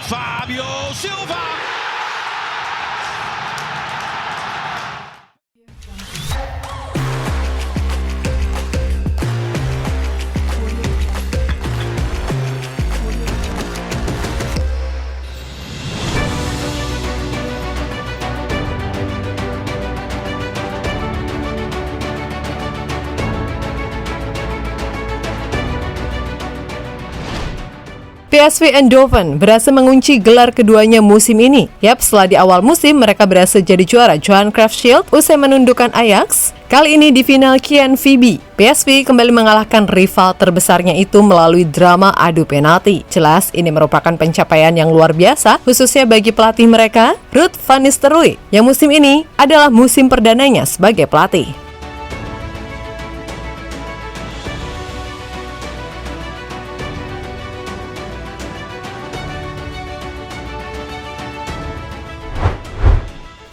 Fabio Silva. PSV Eindhoven berhasil mengunci gelar keduanya musim ini. Setelah di awal musim mereka berhasil jadi juara Johan Cruijff Shield usai menundukkan Ajax. Kali ini di final KNVB, PSV kembali mengalahkan rival terbesarnya itu melalui drama adu penalti. Jelas ini merupakan pencapaian yang luar biasa, khususnya bagi pelatih mereka, Ruud van Nistelrooy, yang musim ini adalah musim perdananya sebagai pelatih.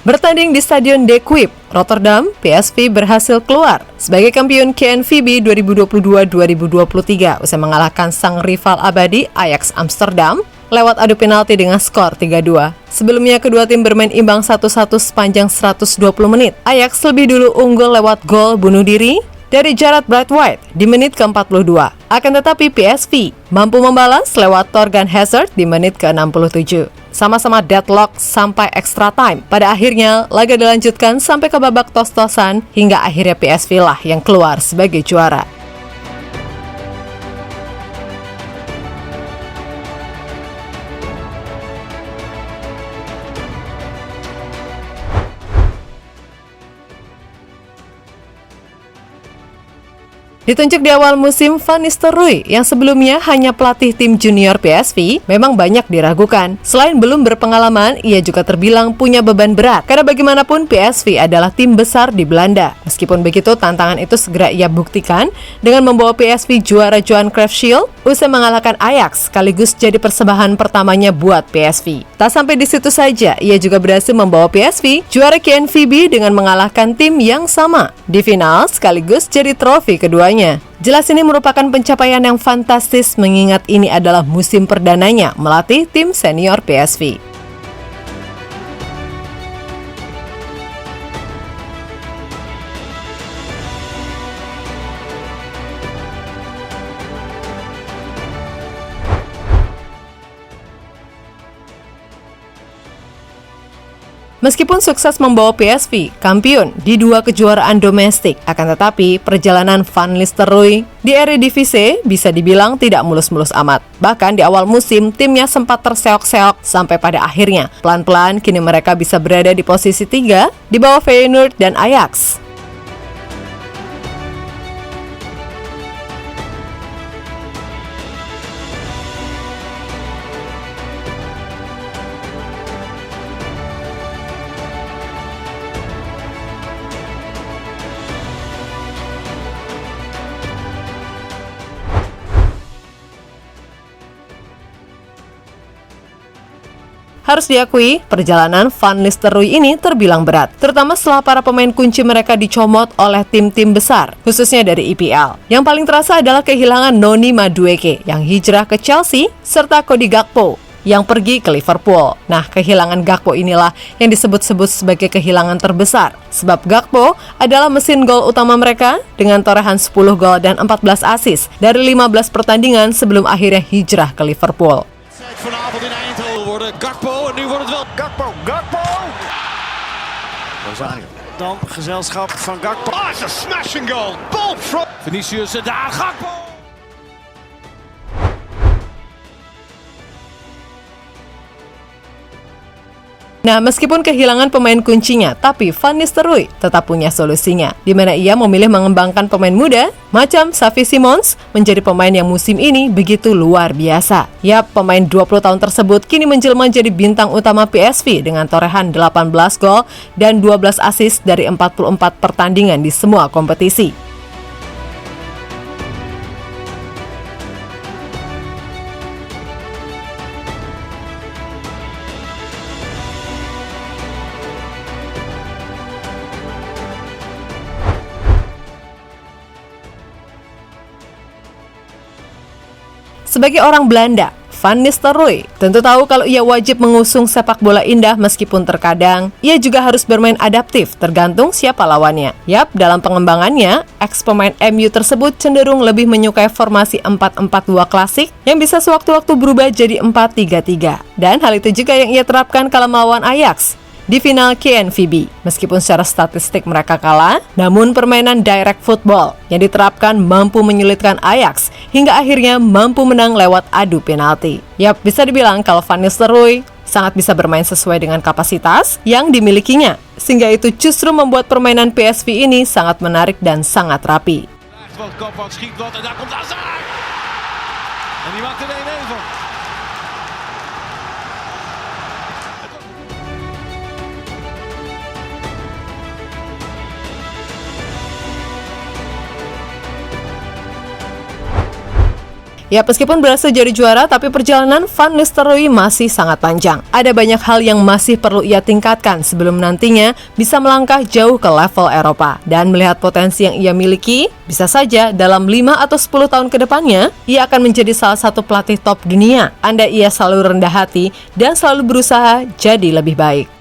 Bertanding di Stadion De Kuip, Rotterdam, PSV berhasil keluar sebagai kampiun KNVB 2022-2023 usai mengalahkan sang rival abadi Ajax Amsterdam lewat adu penalti dengan skor 3-2. Sebelumnya kedua tim bermain imbang 1-1 sepanjang 120 menit. Ajax lebih dulu unggul lewat gol bunuh diri dari Jarrad Braithwaite di menit ke-42. Akan tetapi PSV mampu membalas lewat Thorgan Hazard di menit ke-67. Sama-sama deadlock sampai extra time. Pada akhirnya, laga dilanjutkan sampai ke babak tos-tosan hingga akhirnya PSV lah yang keluar sebagai juara. Ditunjuk di awal musim, Van Nistelrooy yang sebelumnya hanya pelatih tim junior PSV memang banyak diragukan. Selain belum berpengalaman, ia juga terbilang punya beban berat. Karena bagaimanapun PSV adalah tim besar di Belanda. Meskipun begitu, tantangan itu segera ia buktikan dengan membawa PSV juara Johan Cruijff Shield usai mengalahkan Ajax sekaligus jadi persembahan pertamanya buat PSV. Tak sampai di situ saja, ia juga berhasil membawa PSV juara KNVB dengan mengalahkan tim yang sama di final sekaligus jadi trofi keduanya. Jelas ini merupakan pencapaian yang fantastis mengingat ini adalah musim perdananya melatih tim senior PSV. Meskipun sukses membawa PSV kampiun di dua kejuaraan domestik, akan tetapi perjalanan Van Nistelrooy di Eredivisie bisa dibilang tidak mulus-mulus amat. Bahkan di awal musim, timnya sempat terseok-seok sampai pada akhirnya. Pelan-pelan kini mereka bisa berada di posisi 3 di bawah Feyenoord dan Ajax. Harus diakui, perjalanan Van Nistelrooy ini terbilang berat, terutama setelah para pemain kunci mereka dicomot oleh tim-tim besar, khususnya dari IPL. Yang paling terasa adalah kehilangan Noni Madueke yang hijrah ke Chelsea, serta Cody Gakpo yang pergi ke Liverpool. Nah, kehilangan Gakpo inilah yang disebut-sebut sebagai kehilangan terbesar, sebab Gakpo adalah mesin gol utama mereka dengan torehan 10 gol dan 14 assist dari 15 pertandingan sebelum akhirnya hijrah ke Liverpool. Vanavond in Eindhoven worden Gakpo en nu wordt het wel Gakpo. Rosario. Dan gezelschap van Gakpo. Ah, it's a smashing goal. Ball from Vinicius en daar Gakpo. Nah, meskipun kehilangan pemain kuncinya, tapi Van Nistelrooy tetap punya solusinya, di mana ia memilih mengembangkan pemain muda macam Xavi Simons menjadi pemain yang musim ini begitu luar biasa. Yap, pemain 20 tahun tersebut kini menjelma jadi bintang utama PSV dengan torehan 18 gol dan 12 assist dari 44 pertandingan di semua kompetisi. Sebagai orang Belanda, Van Nistelrooy. Tentu tahu kalau ia wajib mengusung sepak bola indah meskipun terkadang ia juga harus bermain adaptif tergantung siapa lawannya. Yap, dalam pengembangannya, ex-pemain MU tersebut cenderung lebih menyukai formasi 4-4-2 klasik yang bisa sewaktu-waktu berubah jadi 4-3-3. Dan hal itu juga yang ia terapkan kala melawan Ajax di final KNVB. Meskipun secara statistik mereka kalah, namun permainan direct football yang diterapkan mampu menyulitkan Ajax hingga akhirnya mampu menang lewat adu penalti. Yap, bisa dibilang kalau Van Nistelrooy sangat bisa bermain sesuai dengan kapasitas yang dimilikinya, sehingga itu justru membuat permainan PSV ini sangat menarik dan sangat rapi. Gakpo schiet wat en daar komt Hazard. En die maakt er 1-1 van. Ya, meskipun berhasil jadi juara, tapi perjalanan Van Nistelrooy masih sangat panjang. Ada banyak hal yang masih perlu ia tingkatkan sebelum nantinya bisa melangkah jauh ke level Eropa. Dan melihat potensi yang ia miliki, bisa saja dalam 5 atau 10 tahun ke depannya, ia akan menjadi salah satu pelatih top dunia. Andai ia selalu rendah hati dan selalu berusaha jadi lebih baik.